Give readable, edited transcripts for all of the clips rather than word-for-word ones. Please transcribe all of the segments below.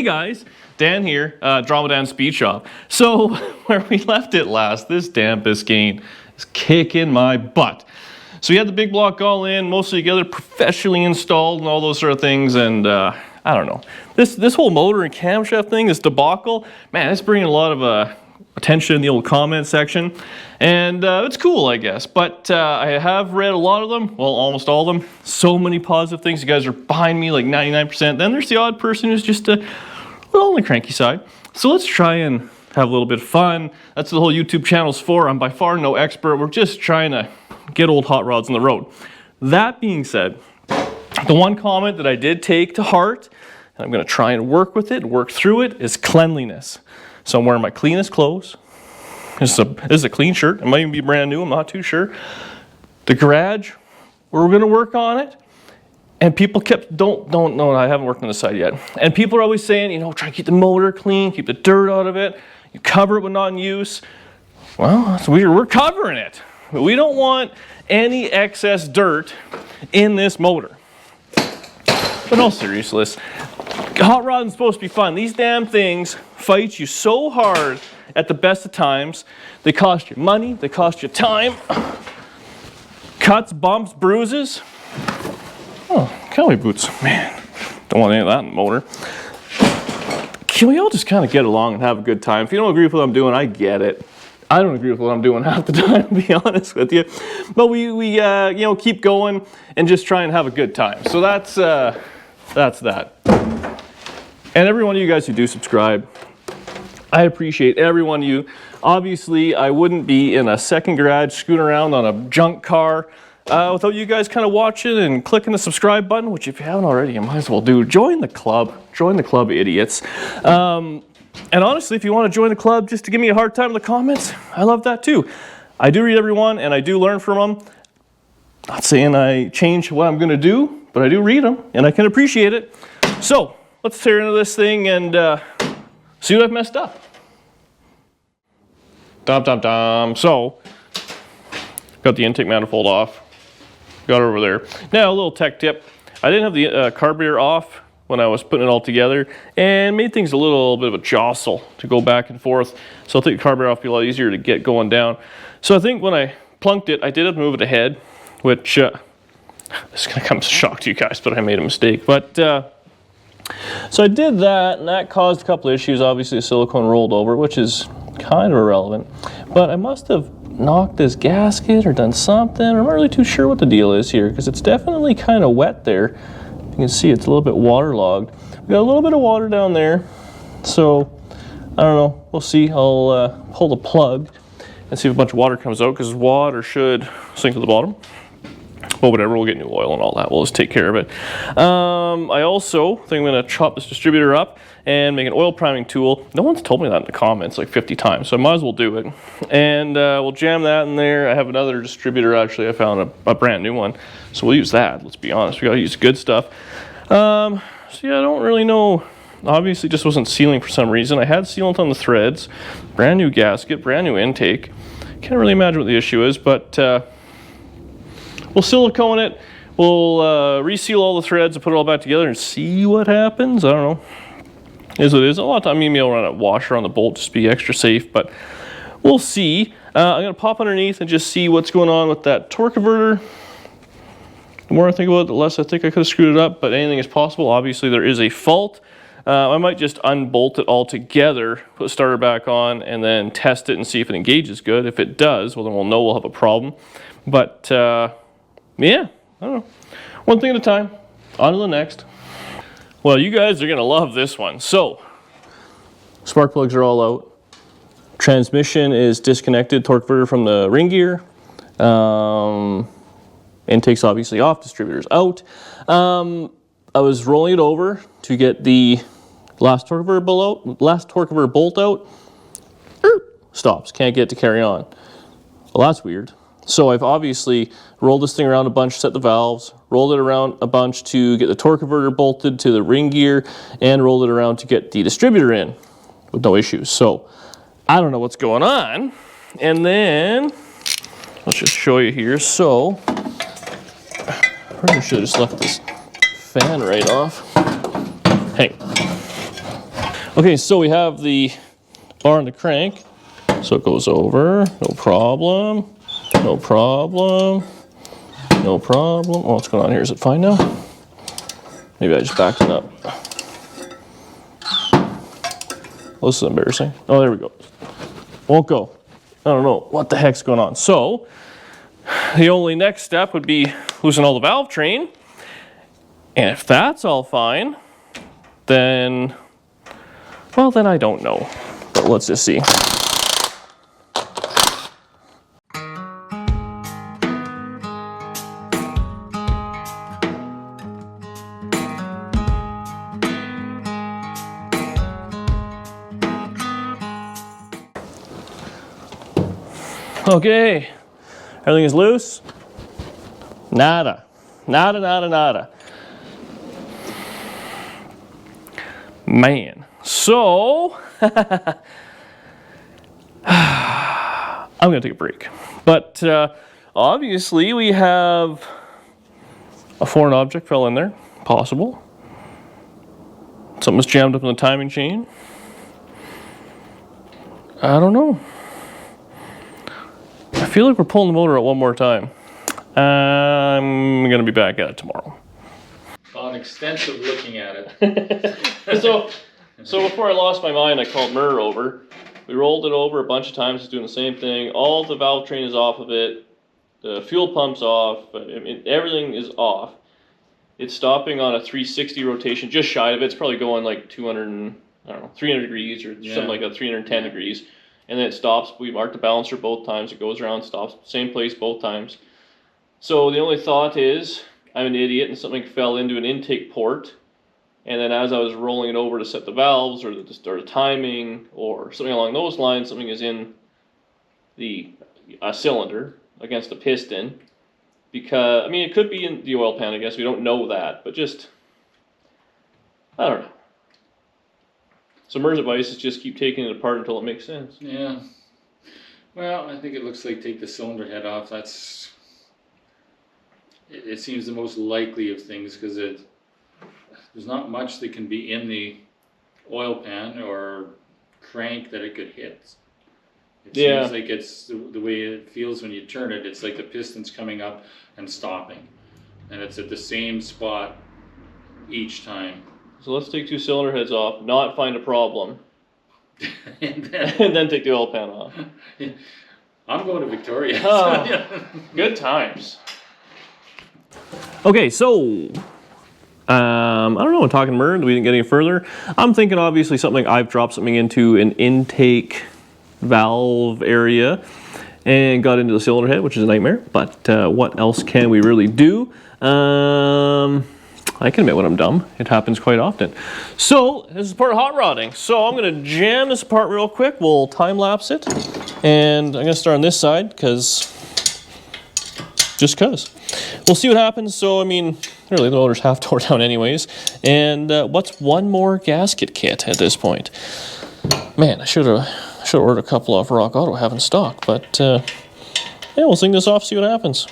Hey guys, Dan here, Drama Dan Speed Shop. So, where we left it last, this damn Biscayne is kicking my butt. So we had the big block all in, mostly together, professionally installed and all those sort of things, and I don't know. This whole motor and camshaft thing, this debacle, man, it's bringing a lot of attention in the old comment section, and it's cool, I guess. But I have read a lot of them, well, almost all of them. So many positive things. You guys are behind me like 99%. Then there's the odd person who's just a little on the cranky side. So let's try and have a little bit of fun. That's what the whole YouTube channel's for. I'm by far no expert. We're just trying to get old hot rods on the road. That being said, the one comment that I did take to heart, and I'm going to try and work with it, work through it, is cleanliness. So I'm wearing my cleanest clothes. This is a clean shirt. It might even be brand new. I'm not too sure. The garage, we're going to work on it. And people kept, don't know, I haven't worked on the side yet. And people are always saying, you know, try to keep the motor clean, keep the dirt out of it. You cover it when not in use. Well, so we're covering it. But we don't want any excess dirt in this motor. But no seriousness. Hot rodding is supposed to be fun. These damn things fight you so hard at the best of times. They cost you money, they cost you time. Cuts, bumps, bruises. Oh, cowboy boots. Man, don't want any of that in the motor. Can we all just kind of get along and have a good time? If you don't agree with what I'm doing, I get it. I don't agree with what I'm doing half the time, to be honest with you. But we you know, keep going and just try and have a good time. So that's that. And every one of you guys who do subscribe, I appreciate every one of you. Obviously, I wouldn't be in a second garage scooting around on a junk car without you guys kind of watching and clicking the subscribe button, which if you haven't already, you might as well do. Join the club. Join the club, idiots. And honestly, if you want to join the club just to give me a hard time in the comments, I love that too. I do read everyone and I do learn from them. Not saying I change what I'm going to do, but I do read them and I can appreciate it. So let's tear into this thing and see what I've messed up. So, got the intake manifold off. Got it over there. Now a little tech tip. I didn't have the carburetor off when I was putting it all together and made things a little bit of a jostle to go back and forth. So I think the carburetor off would be a lot easier to get going down. So I think when I plunked it, I did have to move it ahead, which this is going to come as a shock to you guys, but I made a mistake. But so I did that, and that caused a couple of issues. Obviously, the silicone rolled over, which is kind of irrelevant. But I must have knocked this gasket or done something. I'm not really too sure what the deal is here, because it's definitely kind of wet there. You can see it's a little bit waterlogged. We got a little bit of water down there, so I don't know. We'll see. I'll pull the plug and see if a bunch of water comes out, because water should sink to the bottom. But whatever, we'll get new oil and all that. We'll just take care of it. I also think I'm going to chop this distributor up and make an oil priming tool. No one's told me that in the comments like 50 times, so I might as well do it. And we'll jam that in there. I have another distributor, actually. I found a brand new one, so we'll use that. Let's be honest. We got to use good stuff. So yeah, I don't really know. Obviously, just wasn't sealing for some reason. I had sealant on the threads. Brand new gasket, brand new intake. Can't really imagine what the issue is, but we'll silicone it, we'll reseal all the threads and put it all back together and see what happens. I don't know. It is what it is. A lot of time maybe I'll run a washer on the bolt just to be extra safe, but we'll see. I'm going to pop underneath and just see what's going on with that torque converter. The more I think about it, the less I think I could have screwed it up, but anything is possible. Obviously, there is a fault. I might just unbolt it all together, put the starter back on, and then test it and see if it engages good. If it does, well, then we'll know we'll have a problem. But yeah, I don't know. One thing at a time, on to the next. Well, you guys are gonna love this one. So, spark plugs are all out. Transmission is disconnected, torque converter from the ring gear. Intake's obviously off, distributor's out. I was rolling it over to get the last torque converter bolt out. Stops, can't get it to carry on. Well, that's weird. So I've obviously rolled this thing around a bunch, set the valves, rolled it around a bunch to get the torque converter bolted to the ring gear, and rolled it around to get the distributor in with no issues. So I don't know what's going on. And then, let's just show you here. So, I probably should have just left this fan right off. Hey. Okay, so we have the bar and the crank. So it goes over, no problem, no problem, no problem. Oh, what's going on here? Is it fine now? Maybe I just backed it up. Well, this is embarrassing. Oh, there we go. Won't go. I don't know what the heck's going on. So the only next step would be loosen all the valve train. And if that's all fine, then, well, then I don't know. But let's just see. Okay, everything is loose. Nada, nada, nada, nada. Man, so I'm gonna take a break. But obviously we have a foreign object fell in there, possible. Something was jammed up in the timing chain. I don't know. I feel like we're pulling the motor out one more time. I'm gonna be back at it tomorrow. On extensive looking at it. So before I lost my mind, I called Murr over. We rolled it over a bunch of times, it's doing the same thing. All the valve train is off of it. The fuel pump's off. I mean, everything is off. It's stopping on a 360 rotation, just shy of it. It's probably going like 200 and, I don't know, 300 degrees or something like that, 310 degrees. And then it stops. We marked the balancer both times. It goes around, stops, same place both times. So the only thought is, I'm an idiot and something fell into an intake port. And then as I was rolling it over to set the valves or the timing or something along those lines, something is in the cylinder against the piston. Because, I mean, it could be in the oil pan, I guess. We don't know that. But just, I don't know. So Murr's advice is just keep taking it apart until it makes sense. Yeah. Well, I think it looks like take the cylinder head off. It seems the most likely of things because there's not much that can be in the oil pan or crank that it could hit. It seems like it's the way it feels when you turn it. It's like the piston's coming up and stopping. And it's at the same spot each time. So let's take two cylinder heads off, not find a problem, and then take the oil pan off. I'm going to Victoria. Oh, good times. Okay, so I don't know. I'm talking Murr. We didn't get any further. I'm thinking obviously something. I've dropped something into an intake valve area and got into the cylinder head, which is a nightmare. But what else can we really do? I can admit when I'm dumb. It happens quite often. So this is part of hot rodding. So I'm going to jam this apart real quick. We'll time lapse it, and I'm going to start on this side because. We'll see what happens. So, I mean, really, the motor's half tore down anyways. And what's one more gasket kit at this point? Man, I should have ordered a couple off Rock Auto, have in stock. But, yeah, we'll sing this off, see what happens.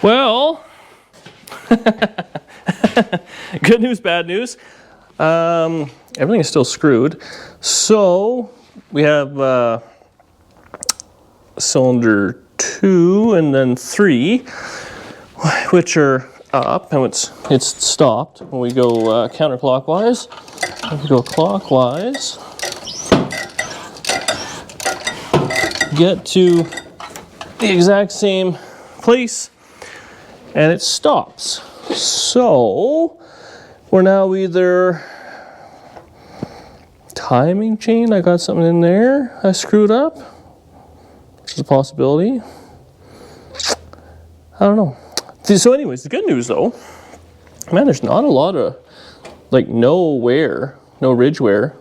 Well, Good news, bad news. Everything is still screwed. So we have cylinder 2 and then 3, which are up, and it's stopped. When we go counterclockwise, if we go clockwise, get to the exact same place, and it stops. So we're now either timing chain, I got something in there I screwed up, which is a possibility. I don't know. So anyways, the good news though, man, there's not a lot of, like, no ridge wear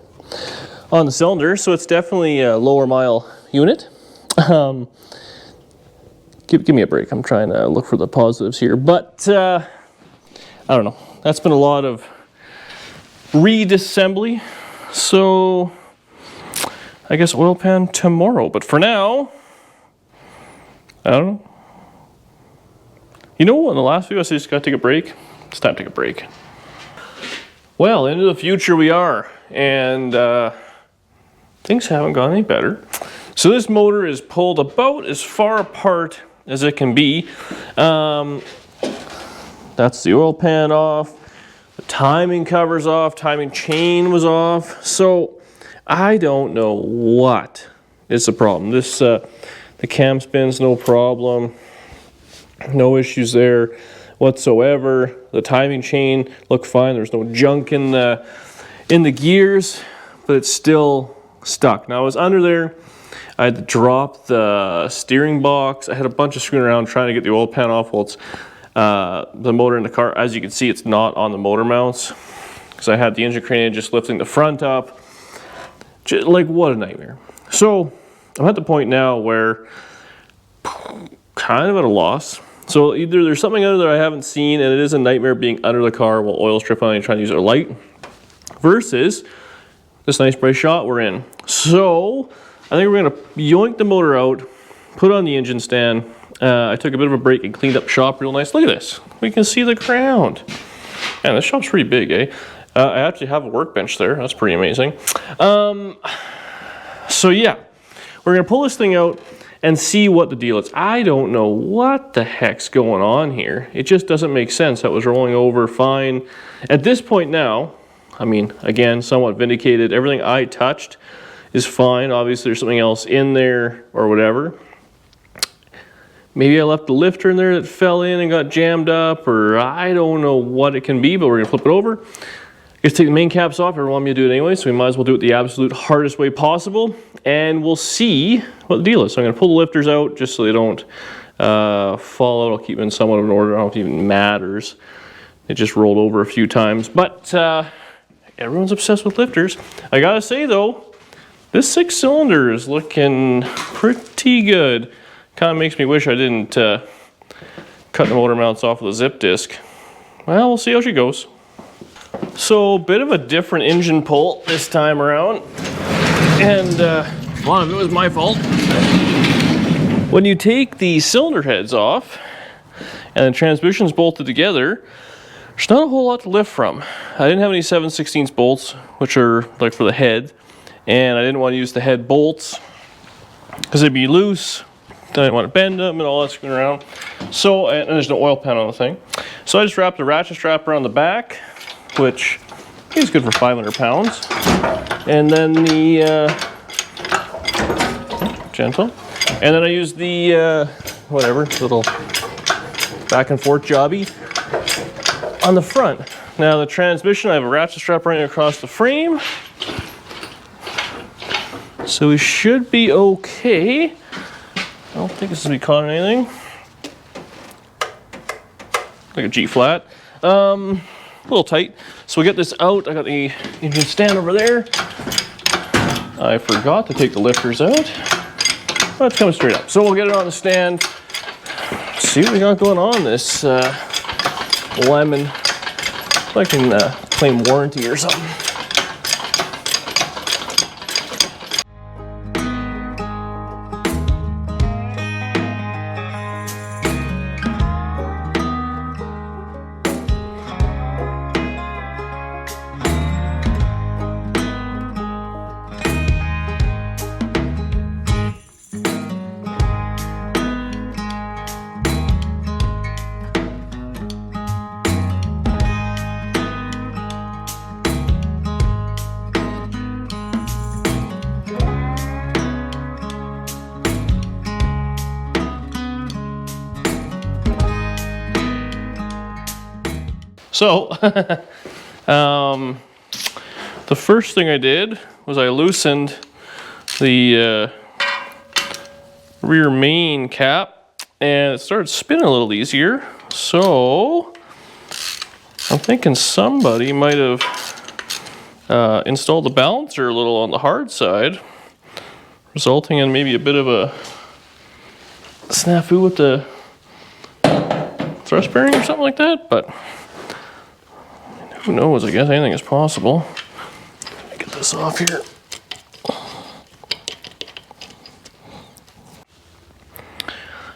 on the cylinder, so it's definitely a lower mile unit. Give me a break. I'm trying to look for the positives here, but I don't know. That's been a lot of re-disassembly, so I guess oil pan tomorrow. But for now, I don't know. You know what? In the last video I said just gotta take a break. It's time to take a break. Well, into the future we are, and things haven't gone any better. So this motor is pulled about as far apart as it can be. That's the oil pan off. The timing cover's off. Timing chain was off. So I don't know what is the problem. This the cam spin's no problem. No issues there whatsoever. The timing chain looked fine. There's no junk in the gears, but it's still stuck. Now I was under there. I had to drop the steering box. I had a bunch of screwing around trying to get the oil pan off while it's the motor in the car. As you can see, it's not on the motor mounts because I had the engine crane just lifting the front up. Just, like, what a nightmare. So I'm at the point now where kind of at a loss. So either there's something under there I haven't seen, and it is a nightmare being under the car while oil's dripping on and trying to use our light, versus this nice bright shot we're in. So I think we're gonna yoink the motor out, put on the engine stand. I took a bit of a break and cleaned up shop real nice. Look at this. We can see the ground. Man, this shop's pretty big, eh? I actually have a workbench there. That's pretty amazing. So yeah, we're gonna pull this thing out and see what the deal is. I don't know what the heck's going on here. It just doesn't make sense. That was rolling over fine. At this point now, I mean, again, somewhat vindicated. Everything I touched is fine. Obviously, there's something else in there or whatever. Maybe I left the lifter in there that fell in and got jammed up, or I don't know what it can be, but we're gonna flip it over. Just take the main caps off. Everyone want me to do it anyway, so we might as well do it the absolute hardest way possible, and we'll see what the deal is. So I'm gonna pull the lifters out just so they don't fall out. I'll keep them in somewhat of an order. I don't know if it even matters. It just rolled over a few times, but everyone's obsessed with lifters. I gotta say though, this 6-cylinder is looking pretty good. Kind of makes me wish I didn't cut the motor mounts off with a zip disc. Well, we'll see how she goes. So, bit of a different engine pull this time around, and a lot of it was my fault. When you take the cylinder heads off and the transmission's bolted together, there's not a whole lot to lift from. I didn't have any 7/16 bolts, which are like for the head, and I didn't want to use the head bolts because they'd be loose. I didn't want to bend them and all that screwing around. So, and there's no oil pan on the thing. So I just wrapped a ratchet strap around the back, which is good for 500 pounds. And then the, gentle. And then I used the, whatever, little back and forth jobby on the front. Now the transmission, I have a ratchet strap running across the frame. So we should be okay. I don't think this will be caught in anything. Like a G flat. A little tight. So we get this out. I got the engine stand over there. I forgot to take the lifters out. But it's coming straight up. So we'll get it on the stand. See what we got going on this lemon. If I can claim warranty or something. So, the first thing I did was I loosened the rear main cap, and it started spinning a little easier. So, I'm thinking somebody might have installed the balancer a little on the hard side, resulting in maybe a bit of a snafu with the thrust bearing or something like that, but who knows, I guess anything is possible. Let me get this off here.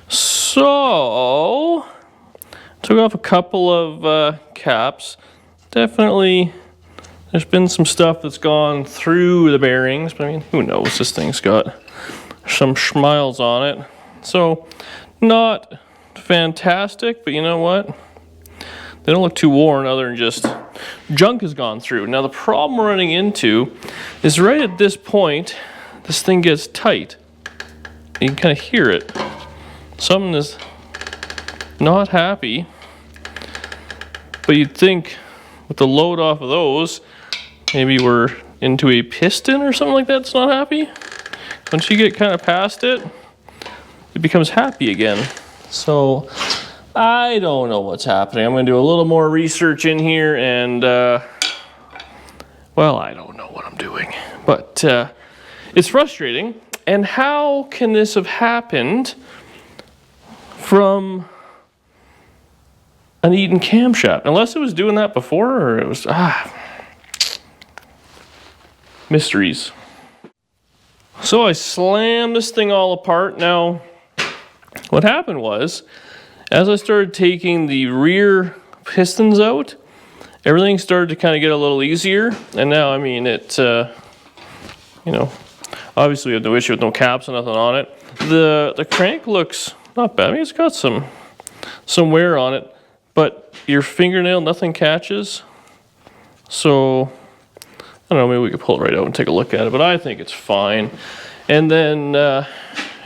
So, took off a couple of caps. Definitely, there's been some stuff that's gone through the bearings, but I mean, who knows, this thing's got some schmiles on it. So, not fantastic, but you know what? They don't look too worn other than just junk has gone through. Now the problem we're running into is right at this point, this thing gets tight. You can kind of hear it. Something is not happy, but you'd think with the load off of those, maybe we're into a piston or something like that that's not happy. Once you get kind of past it, it becomes happy again. So I don't know what's happening. I'm going to do a little more research in here and, well, I don't know what I'm doing. But it's frustrating. And how can this have happened from an Eaton camshaft? Unless it was doing that before, or it was, mysteries. So I slammed this thing all apart. Now, what happened was, as I started taking the rear pistons out, everything started to kind of get a little easier. And now, I mean, it, you know, obviously we have no issue with no caps and nothing on it. The crank looks not bad. I mean, it's got some wear on it, but your fingernail, nothing catches. So, I don't know, maybe we could pull it right out and take a look at it, but I think it's fine. And then,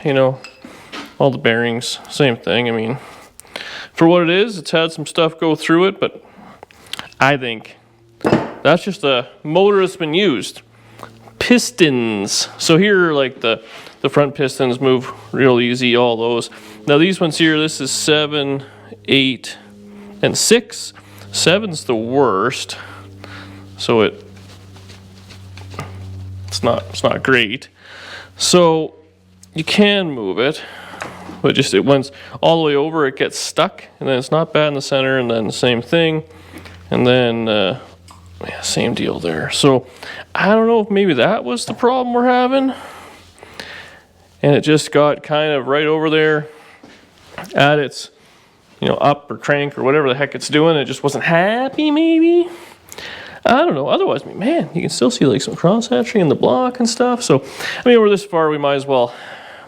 you know, all the bearings, same thing. I mean, for what it is, it's had some stuff go through it, but I think that's just a motor that's been used. Pistons. So here, like the front pistons move real easy, all those. Now these ones here, this is 7, 8, and 6. 7's the worst. So it's not great. So you can move it, but just it once all the way over, it gets stuck, and then it's not bad in the center, and then the same thing, and then yeah, same deal there. So I don't know if maybe that was the problem we're having, and it just got kind of right over there at its, you know, up or crank or whatever the heck it's doing. It just wasn't happy, maybe. I don't know. Otherwise, man, you can still see like some cross-hatching in the block and stuff. So, I mean, we're this far, we might as well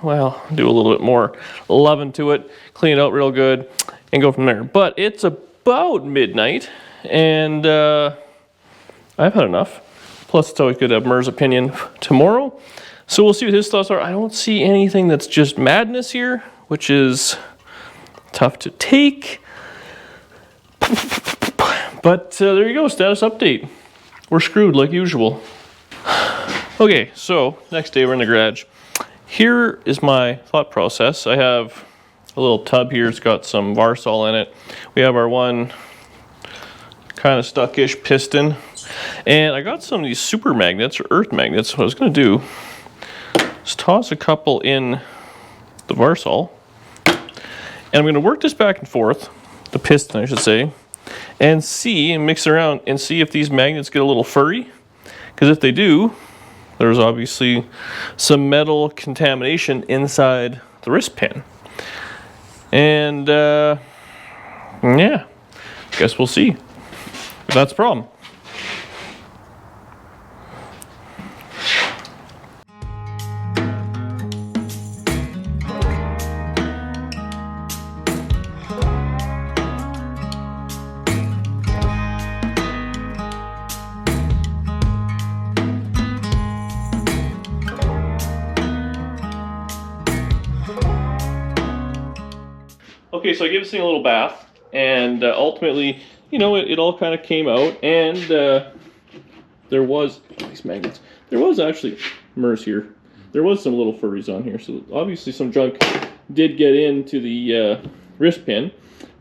do a little bit more loving to it, clean it out real good, and go from there. But it's about midnight, and I've had enough. Plus, it's always good to have Mur's opinion tomorrow. So we'll see what his thoughts are. I don't see anything that's just madness here, which is tough to take. But there you go, status update. We're screwed like usual. Okay, so next day we're in the garage. Here is my thought process. I have a little tub here. It's got some Varsol in it. We have our one kind of stuck-ish piston. And I got some of these super magnets or earth magnets. What I was going to do is toss a couple in the Varsol. And I'm going to work this back and forth, the piston I should say, and mix around and see if these magnets get a little furry. Because if they do, there's obviously some metal contamination inside the wrist pin. And yeah, guess we'll see if that's the problem. Okay, so I gave this thing a little bath, and ultimately you know, it all kind of came out, and there was, these magnets, there was actually, MERS here, there was some little furries on here, so obviously some junk did get into the wrist pin,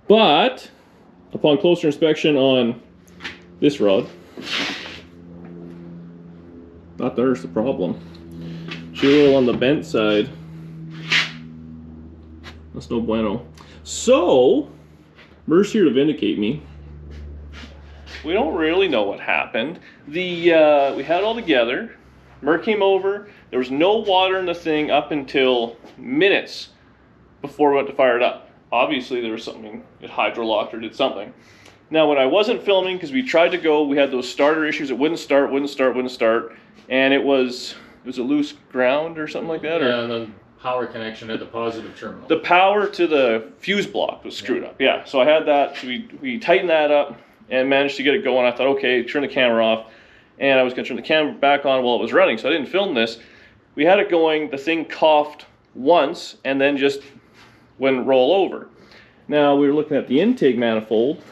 but upon closer inspection on this rod, not there's the problem. She's a little on the bent side. That's no bueno. So, MERS here to vindicate me. We don't really know what happened. We had it all together. Mer came over. There was no water in the thing up until minutes before we went to fire it up. Obviously, there was something, it hydrolocked or did something. Now, when I wasn't filming, because we tried to go, we had those starter issues. It wouldn't start, and it was a loose ground or something like that. Yeah, the power connection at the positive terminal. The power to the fuse block was screwed up. Yeah, so I had that. So we tightened that up and managed to get it going. I thought, okay, turn the camera off, and I was going to turn the camera back on while it was running, so I didn't film this. We had it going. The thing coughed once and then just wouldn't roll over. Now we were looking at the intake manifold.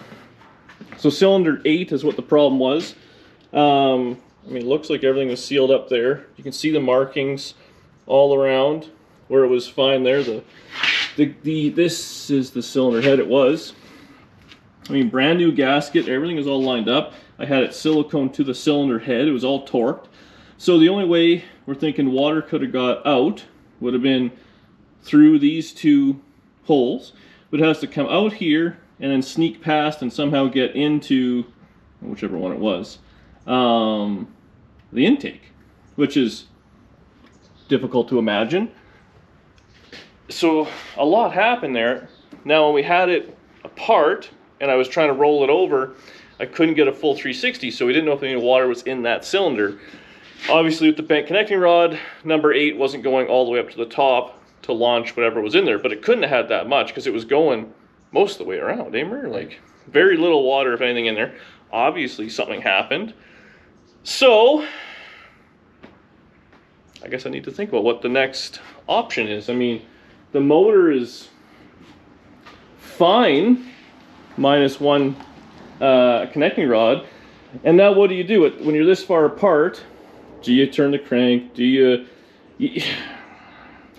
So cylinder 8 is what the problem was. I mean, it looks like everything was sealed up there. You can see the markings all around where it was fine there. This is the cylinder head it was. I mean, brand new gasket, everything is all lined up. I had it silicone to the cylinder head, it was all torqued. So the only way we're thinking water could have got out would have been through these two holes. But it has to come out here and then sneak past and somehow get into, whichever one it was, the intake, which is difficult to imagine. So a lot happened there. Now when we had it apart and I was trying to roll it over, I couldn't get a full 360, so we didn't know if any water was in that cylinder. Obviously with the bent connecting rod, number 8 wasn't going all the way up to the top to launch whatever was in there, but it couldn't have had that much because it was going most of the way around, like very little water, if anything, in there. Obviously something happened. So I guess I need to think about what the next option is. I mean, the motor is fine, minus one connecting rod. And now what do you do? When you're this far apart, do you turn the crank? Do you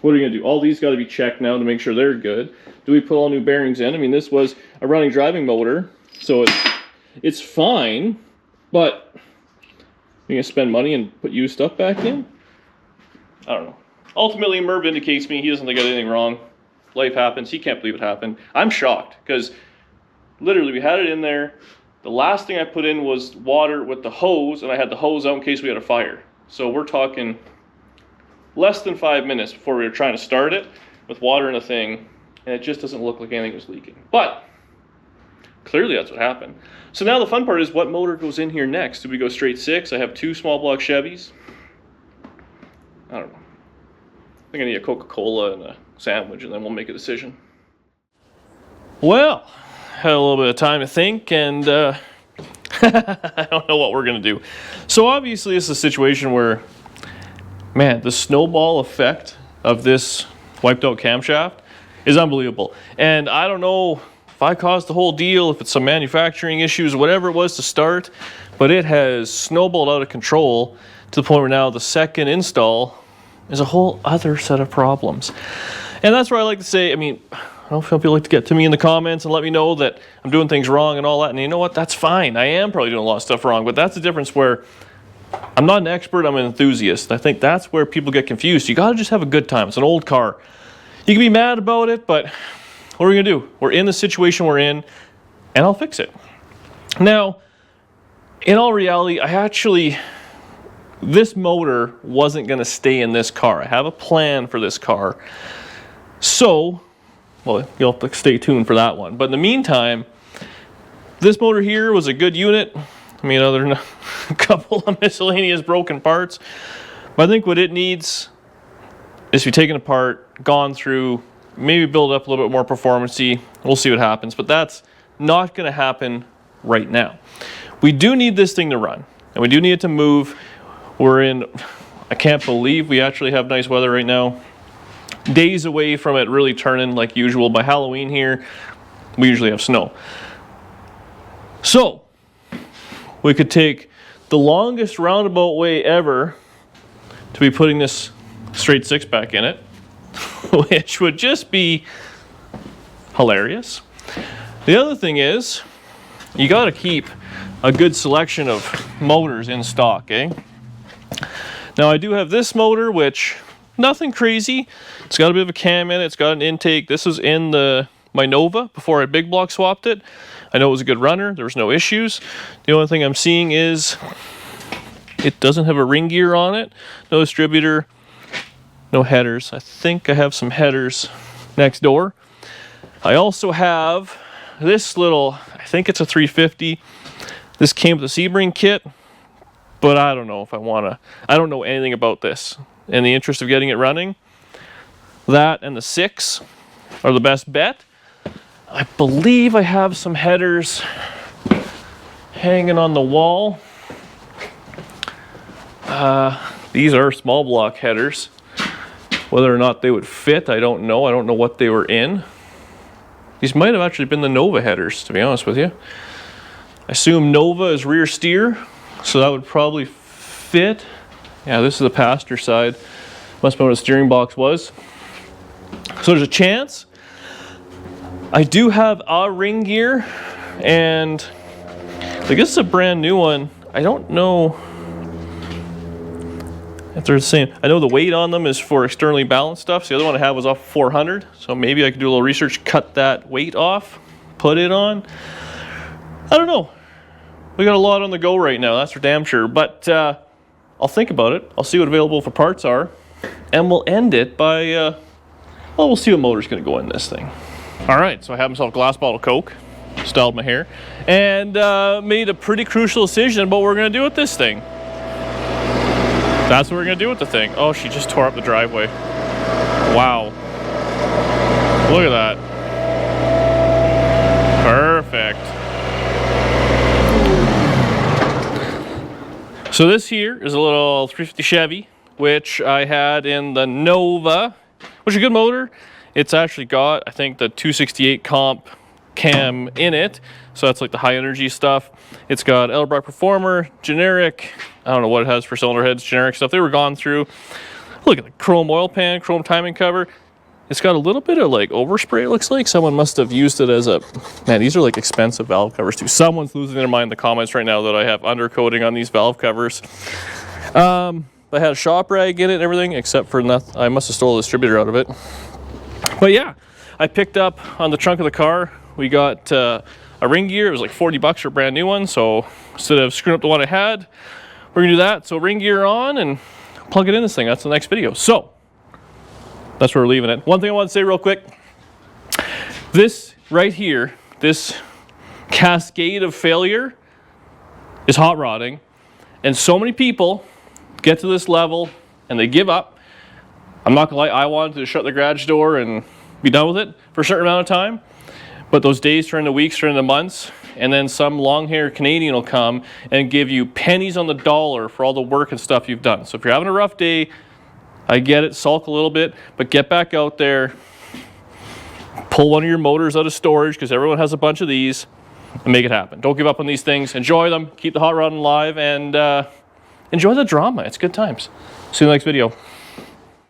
what are you gonna do? All these got to be checked now to make sure they're good. Do we put all new bearings in? I mean, this was a running driving motor, so it's fine, but you're gonna spend money and put used stuff back in? I don't know. Ultimately, Merv indicates me. He doesn't think I did anything wrong. Life happens. He can't believe it happened. I'm shocked because literally we had it in there. The last thing I put in was water with the hose, and I had the hose out in case we had a fire. So we're talking less than 5 minutes before we were trying to start it with water in a thing, and it just doesn't look like anything was leaking. But clearly that's what happened. So now the fun part is what motor goes in here next. Do we go straight 6? I have 2 small block Chevys. I don't know. I think I need a Coca-Cola and a sandwich, and then we'll make a decision. Well, had a little bit of time to think, and I don't know what we're going to do. So obviously it's a situation where, man, the snowball effect of this wiped out camshaft is unbelievable. And I don't know if I caused the whole deal, if it's some manufacturing issues, whatever it was to start, but it has snowballed out of control to the point where now the second install is a whole other set of problems. And that's where I like to say, I mean, I don't know if you'd like to get to me in the comments and let me know that I'm doing things wrong and all that. And you know what? That's fine. I am probably doing a lot of stuff wrong, but that's the difference where I'm not an expert, I'm an enthusiast. I think that's where people get confused. You gotta just have a good time. It's an old car. You can be mad about it, but what are we gonna do? We're in the situation we're in, and I'll fix it. Now, in all reality, this motor wasn't gonna stay in this car. I have a plan for this car. So, well, you'll have to stay tuned for that one. But in the meantime, this motor here was a good unit. I mean, other than a couple of miscellaneous broken parts. But I think what it needs is to be taken apart, gone through, maybe build up a little bit more performance-y. We'll see what happens. But that's not going to happen right now. We do need this thing to run. And we do need it to move. I can't believe we actually have nice weather right now. Days away from it really turning like usual. By Halloween here, we usually have snow. So we could take the longest roundabout way ever to be putting this straight six back in it, which would just be hilarious. The other thing is, you got to keep a good selection of motors in stock, eh? Now I do have this motor, which nothing crazy. It's got a bit of a cam in it. It's got an intake. This was in the Manitoba before I big block swapped it. I know it was a good runner. There was no issues. The only thing I'm seeing is it doesn't have a ring gear on it. No distributor, no headers. I think I have some headers next door. I also have this little, I think it's a 350. This came with a Sebring kit, but I don't know if I don't know anything about this. In the interest of getting it running, that and the 6 are the best bet. I believe I have some headers hanging on the wall. These are small block headers. Whether or not they would fit, I don't know. I don't know what they were in. These might have actually been the Nova headers, to be honest with you. I assume Nova is rear steer, so that would probably fit. Yeah, this is the passenger side. Must have been what the steering box was. So there's a chance. I do have a ring gear, and like this is a brand new one. I don't know if they're the same. I know the weight on them is for externally balanced stuff. So the other one I had was off 400. So maybe I could do a little research, cut that weight off, put it on. I don't know. We got a lot on the go right now, that's for damn sure. But I'll think about it. I'll see what available for parts are. And we'll end it by, well, we'll see what motor's gonna go in this thing. All right, so I have myself a glass bottle of Coke, styled my hair, and made a pretty crucial decision about what we're gonna do with this thing. That's what we're gonna do with the thing. Oh, she just tore up the driveway. Wow. Look at that. Perfect. So this here is a little 350 Chevy, which I had in the Nova, which is a good motor. It's actually got, I think, the 268 comp cam in it. So that's like the high energy stuff. It's got Elbrock Performer, generic, I don't know what it has for cylinder heads, generic stuff. They were gone through. Look at the chrome oil pan, chrome timing cover. It's got a little bit of like overspray, it looks like. Someone must have used it as a, man, these are like expensive valve covers too. Someone's losing their mind in the comments right now that I have undercoating on these valve covers. I had a shop rag in it and everything, except for nothing. I must have stole a distributor out of it. But yeah, I picked up on the trunk of the car. We got a ring gear. It was like 40 bucks for a brand new one. So instead of screwing up the one I had, we're gonna do that. So ring gear on and plug it in this thing. That's the next video. So that's where we're leaving it. One thing I want to say real quick. This right here, this cascade of failure is hot rodding. And so many people get to this level and they give up. I'm not gonna lie, I wanted to shut the garage door and be done with it for a certain amount of time. But those days turn into weeks, turn into months, and then some long-haired Canadian will come and give you pennies on the dollar for all the work and stuff you've done. So if you're having a rough day, I get it, sulk a little bit, but get back out there, pull one of your motors out of storage, because everyone has a bunch of these, and make it happen. Don't give up on these things. Enjoy them, keep the hot rod alive, and enjoy the drama. It's good times. See you in the next video.